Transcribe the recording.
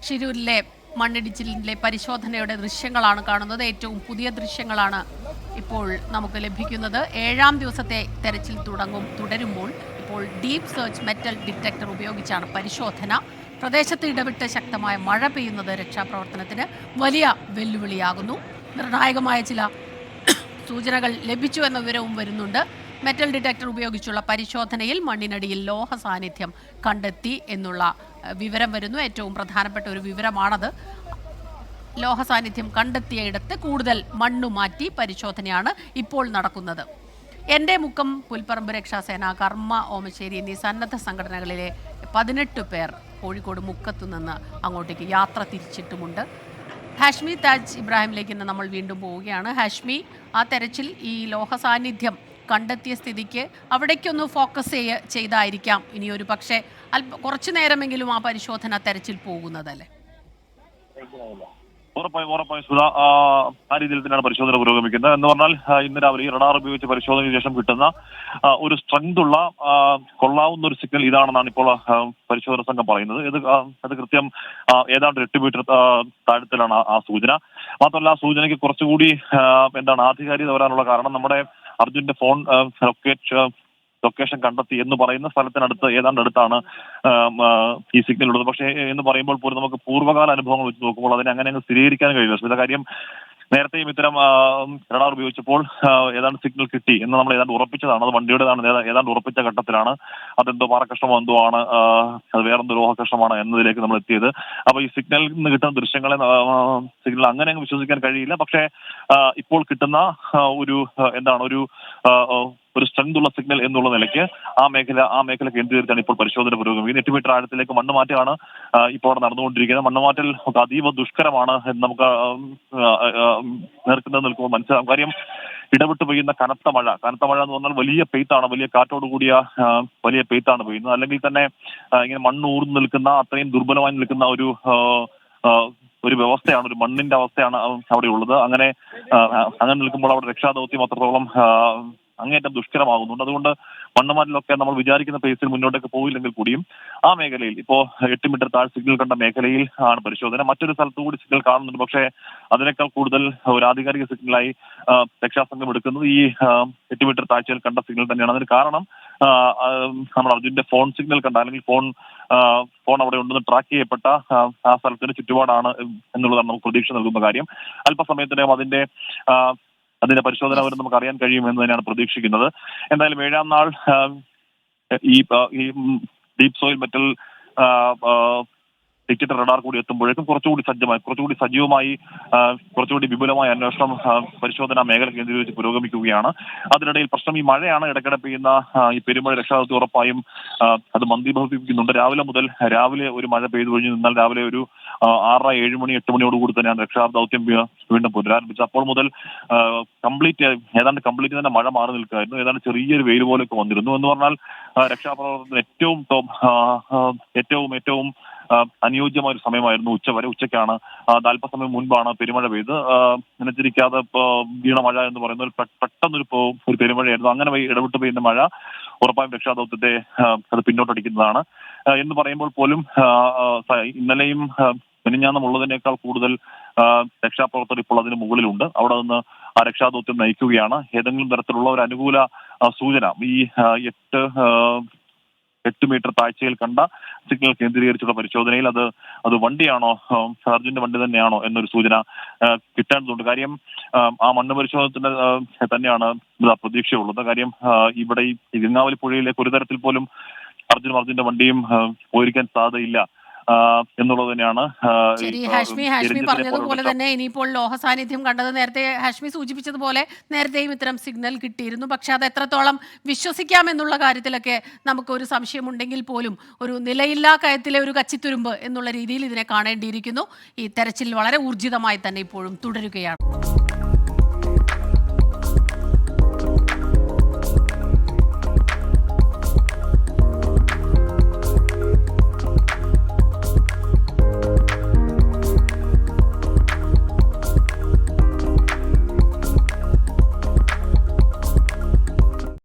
ഷിരൂരിലെ മണ്ണിടിച്ചിലിലെ പരിശോധനയുടെ ദൃശ്യങ്ങളാണ് കാണുന്നത്. ഏറ്റവും പുതിയ ദൃശ്യങ്ങളാണ് ഇപ്പോൾ നമുക്ക് ലഭിക്കുന്നത്. 7ാം ദിവസത്തെ തെരച്ചിൽ തുടരുമ്പോൾ ഇപ്പോൾ ഡീപ് സെർച്ച് മെറ്റൽ ഡിറ്റക്ടർ ഉപയോഗിച്ചാണ് പരിശോധന. പ്രദേശത്ത് ഇടവിട്ട് ശക്തമായ മഴ പെയ്യുന്നത് രക്ഷാപ്രവർത്തനത്തിന് വലിയ വെല്ലുവിളിയാകുന്നു. നിർണായകമായ ചില സൂചനകൾ ലഭിച്ചു എന്ന വിവരവും വരുന്നുണ്ട്. മെറ്റൽ ഡിറ്റക്ടർ ഉപയോഗിച്ചുള്ള പരിശോധനയിൽ മണ്ണിനടിയിൽ ലോഹ സാന്നിധ്യം കണ്ടെത്തി എന്നുള്ള വിവരം വരുന്നു. ഏറ്റവും പ്രധാനപ്പെട്ട ഒരു വിവരമാണത്. ലോഹ സാന്നിധ്യം കണ്ടെത്തിയയിടത്ത് കൂടുതൽ മണ്ണു മാറ്റി പരിശോധനയാണ് ഇപ്പോൾ നടക്കുന്നത്. എൻ്റെ മുക്കം, പുൽപ്പറമ്പ് രക്ഷാസേന, കർമ്മ ഓമശ്ശേരി എന്നീ സന്നദ്ധ സംഘടനകളിലെ 18 പേർ കോഴിക്കോട് മുക്കത്തു നിന്ന് അങ്ങോട്ടേക്ക് യാത്ര തിരിച്ചിട്ടുമുണ്ട്. ഹാഷ്മി താജ് ഇബ്രാഹിമിലേക്ക് നമ്മൾ വീണ്ടും പോവുകയാണ്. ഹാഷ്മി, ആ തെരച്ചിൽ ഈ ലോഹ സാന്നിധ്യം കണ്ടെത്തിയ സ്ഥിതിക്ക് അവിടേക്കൊന്ന് ഫോക്കസ് ചെയ്തായിരിക്കാം ഇനിയൊരു പക്ഷേ കുറച്ചു നേരമെങ്കിലും ആ പരിശോധന തെരച്ചിൽ പോകുന്നതല്ലേ? ഉറപ്പായും സുധ, ആ രീതിയിൽ തന്നെയാണ് പരിശോധന പുരോഗമിക്കുന്നത്. എന്ന് പറഞ്ഞാൽ ഇന്ന് രാവിലെ റഡാർ ഉപയോഗിച്ച് പരിശോധനയ്ക്ക് ശേഷം കിട്ടുന്ന ഒരു സ്ട്രെങ്ത് ഉള്ള കൊള്ളാവുന്ന ഒരു സിഗ്നൽ ഇതാണെന്നാണ് ഇപ്പോൾ പരിശോധന സംഘം പറയുന്നത്. അത് കൃത്യം ഏതാണ്ട് 8 മീറ്റർ താഴത്തിലാണ് ആ സൂചന. മാത്രമല്ല, ആ സൂചനയ്ക്ക് കുറച്ചുകൂടി ആധികാരികത വരാനുള്ള കാരണം നമ്മുടെ അർജുന്റെ ഫോൺ ലൊക്കേഷൻ കണ്ടെത്തി എന്ന് പറയുന്ന സ്ഥലത്തിനടുത്ത് ഏതാണ്ട് അടുത്താണ് ഈ സിഗ്നൽ ഉള്ളത്. പക്ഷേ എന്ന് പറയുമ്പോൾ പോലും നമുക്ക് പൂർവ്വകാല അനുഭവങ്ങൾ വെച്ച് നോക്കുമ്പോൾ അതിനെ അങ്ങനെ സ്ഥിരീകരിക്കാൻ കഴിയില്ല. സ്മിത, കാര്യം നേരത്തെയും ഇത്തരം റഡാർ ഉപയോഗിച്ചപ്പോൾ ഏതാണ്ട് സിഗ്നൽ കിട്ടി എന്ന് നമ്മൾ ഏതാണ്ട് ഉറപ്പിച്ചതാണ്. അത് വണ്ടിയുടേതാണ്, ഏതാണ്ട് ഉറപ്പിച്ച ഘട്ടത്തിലാണ് അതെന്തോ പാറക്കഷ്ണമോ എന്തോ ആണ്, അത് വേറെന്തോ ലോഹകഷ്ണമാണ് എന്നതിലേക്ക് നമ്മൾ എത്തിയത്. അപ്പൊ ഈ സിഗ്നലിൽ നിന്ന് കിട്ടുന്ന ദൃശ്യങ്ങളെ സിഗ്നൽ അങ്ങനെ അങ്ങ് വിശ്വസിക്കാൻ കഴിയില്ല. പക്ഷേ ഇപ്പോൾ കിട്ടുന്ന ഒരു സ്ട്രെങ്ത് ഉള്ള സിഗ്നൽ എന്നുള്ള നിലയ്ക്ക് ആ മേഖല കേന്ദ്രീകരിച്ചാണ് ഇപ്പോൾ പരിശോധന പുരോഗമിക്കുന്നത്. 8 മീറ്റർ ആഴത്തിലേക്ക് മണ്ണുമാറ്റമാണ് ഇപ്പോൾ അവിടെ നടന്നുകൊണ്ടിരിക്കുന്നത്. മണ്ണുമാറ്റൽ അതീവ ദുഷ്കരമാണ് എന്ന് നമുക്ക് നേർക്കുന്നത് നിൽക്കുമ്പോൾ മനസ്സിലാവും. കാര്യം ഇടവിട്ട് പെയ്യുന്ന കനത്ത മഴ എന്ന് പറഞ്ഞാൽ വലിയ പെയ്ത്താണ്, വലിയ കാറ്റോട് കൂടിയ വലിയ പെയ്ത്താണ് പെയ്യുന്നത്. അല്ലെങ്കിൽ തന്നെ ഇങ്ങനെ മണ്ണ് ഊർന്നു നിൽക്കുന്ന, അത്രയും ദുർബലമായി നിൽക്കുന്ന ഒരു വ്യവസ്ഥയാണ്, ഒരു മണ്ണിന്റെ അവസ്ഥയാണ് അവിടെ ഉള്ളത്. അങ്ങനെ നിൽക്കുമ്പോൾ അവിടെ രക്ഷാദൗത്യം അത്രത്തോളം അങ്ങേയറ്റം ദുഷ്കരമാകുന്നുണ്ട്. അതുകൊണ്ട് മണ്ണുമാറ്റിലൊക്കെ നമ്മൾ വിചാരിക്കുന്ന പേസിൽ മുന്നോട്ടേക്ക് പോയില്ലെങ്കിൽ കൂടിയും ആ മേഖലയിൽ ഇപ്പോ 8 മീറ്റർ താഴെ സിഗ്നൽ കണ്ട മേഖലയിൽ ആണ് പരിശോധന. മറ്റൊരു സ്ഥലത്തു കൂടി സിഗ്നൽ കാണുന്നുണ്ട്. പക്ഷേ അതിനേക്കാൾ കൂടുതൽ ഒരു ആധികാരിക സിഗ്നലായി രക്ഷാസംഘം എടുക്കുന്നത് ഈ 8 മീറ്റർ താഴ്ചയിൽ കണ്ട സിഗ്നൽ തന്നെയാണ്. അതിന് കാരണം നമ്മൾ അർജുന്റെ ഫോൺ സിഗ്നൽ കണ്ട, അല്ലെങ്കിൽ ഫോൺ അവിടെ ഉണ്ടെന്ന് ട്രാക്ക് ചെയ്യപ്പെട്ട ആ സ്ഥലത്തിന് ചുറ്റുപാടാണ് എന്നുള്ളതാണ് നമുക്ക് പ്രതീക്ഷ നൽകുന്ന കാര്യം. അല്പസമയത്തിനകം അതിന്റെ പരിശോധന വരെ നമുക്ക് അറിയാൻ കഴിയുമെന്ന് തന്നെയാണ് പ്രതീക്ഷിക്കുന്നത്. എന്തായാലും 7ാം നാൾ ഈ deep soil metal detector radar കൂടി എത്തുമ്പോഴേക്കും കുറച്ചുകൂടി സജീവമായി കുറച്ചുകൂടി വിപുലമായ അന്വേഷണം പരിശോധനാ മേഖല കേന്ദ്രീകരിച്ച് പുരോഗമിക്കുകയാണ്. അതിനിടയിൽ പ്രശ്നം ഈ മഴയാണ്. ഇടയ്ക്കിടെ പെയ്യുന്ന ഈ പെരുമഴ രക്ഷാദൗത്യം ഉറപ്പായും അത് മന്ദീഭവിപ്പിക്കുന്നുണ്ട്. രാവിലെ ഒരു മഴ പെയ്തു കഴിഞ്ഞു നിന്നാൽ രാവിലെ ഒരു 6, 7 മണി 8 മണിയോടുകൂടി തന്നെയാണ് രക്ഷാദൗത്യം വീണ്ടും പുനരാരംഭിച്ചത്. അപ്പോൾ മുതൽ ഏതാണ്ട് കംപ്ലീറ്റ് തന്നെ മഴ മാറി നിൽക്കുകയായിരുന്നു. ഏതാണ്ട് ചെറിയൊരു വെയിൽ പോലൊക്കെ വന്നിരുന്നു. എന്ന് പറഞ്ഞാൽ രക്ഷാപ്രവർത്തനത്തിന് ഏറ്റവും അനുയോജ്യമായ ഒരു സമയമായിരുന്നു ഉച്ചവരെ. ഉച്ചയ്ക്കാണ് അല്പസമയം മുൻപാണ് പെരുമഴ പെയ്ത് നനച്ചിരിക്കാതെ വീണ മഴ എന്ന് പറയുന്നത് പെട്ടെന്നൊരു പെരുമഴയായിരുന്നു. അങ്ങനെ ഇടവിട്ട് പെയ്യുന്ന മഴ ഉറപ്പായും രക്ഷാദൗത്യത്തെ അത് പിന്നോട്ടടിക്കുന്നതാണ്. എന്ന് പറയുമ്പോൾ പോലും ഇന്നലെയും മിനിഞ്ഞാന്നുമുള്ളതിനേക്കാൾ കൂടുതൽ രക്ഷാപ്രവർത്തകർ ഇപ്പോൾ അതിന് മുകളിലുണ്ട്. അവിടെ നിന്ന് ആ രക്ഷാദൗത്യം നയിക്കുകയാണ്. ഏതെങ്കിലും തരത്തിലുള്ള ഒരു അനുകൂല സൂചന ഈ 8 മീറ്റർ താഴ്ചയിൽ കണ്ട സിഗ്നൽ കേന്ദ്രീകരിച്ചുള്ള പരിശോധനയിൽ അത് വണ്ടിയാണോ, സർജന്റെ വണ്ടി തന്നെയാണോ എന്നൊരു സൂചന കിട്ടേണ്ടതുണ്ട്. കാര്യം ആ മണ്ണ് പരിശോധനത്തിന് തന്നെയാണ് പ്രതീക്ഷയുള്ളത്. കാര്യം ഇവിടെ ഈ ഗംഗാവലി പുഴയിലേക്ക് ഒരു തരത്തിൽ പോലും അർജുന്റെ വണ്ടിയും പോയിരിക്കാൻ സാധ്യതയില്ല എന്നുള്ളത് തന്നെയാണ്. ശരി ഹാഷ്മി പറഞ്ഞതുപോലെ തന്നെ ഇനിയിപ്പോൾ ലോഹ സാന്നിധ്യം കണ്ടത് നേരത്തെ ഹാഷ്മി സൂചിപ്പിച്ചതുപോലെ നേരത്തെയും ഇത്തരം സിഗ്നൽ കിട്ടിയിരുന്നു. പക്ഷെ അത് എത്രത്തോളം വിശ്വസിക്കാമെന്നുള്ള കാര്യത്തിലൊക്കെ നമുക്ക് ഒരു സംശയമുണ്ടെങ്കിൽ പോലും ഒരു നിലയില്ലാ കയത്തിലെ ഒരു കച്ചിത്തുരുമ്പ് എന്നുള്ള രീതിയിൽ ഇതിനെ കാണേണ്ടിയിരിക്കുന്നു. ഈ തെരച്ചിൽ വളരെ ഊർജിതമായി തന്നെ ഇപ്പോഴും തുടരുകയാണ്.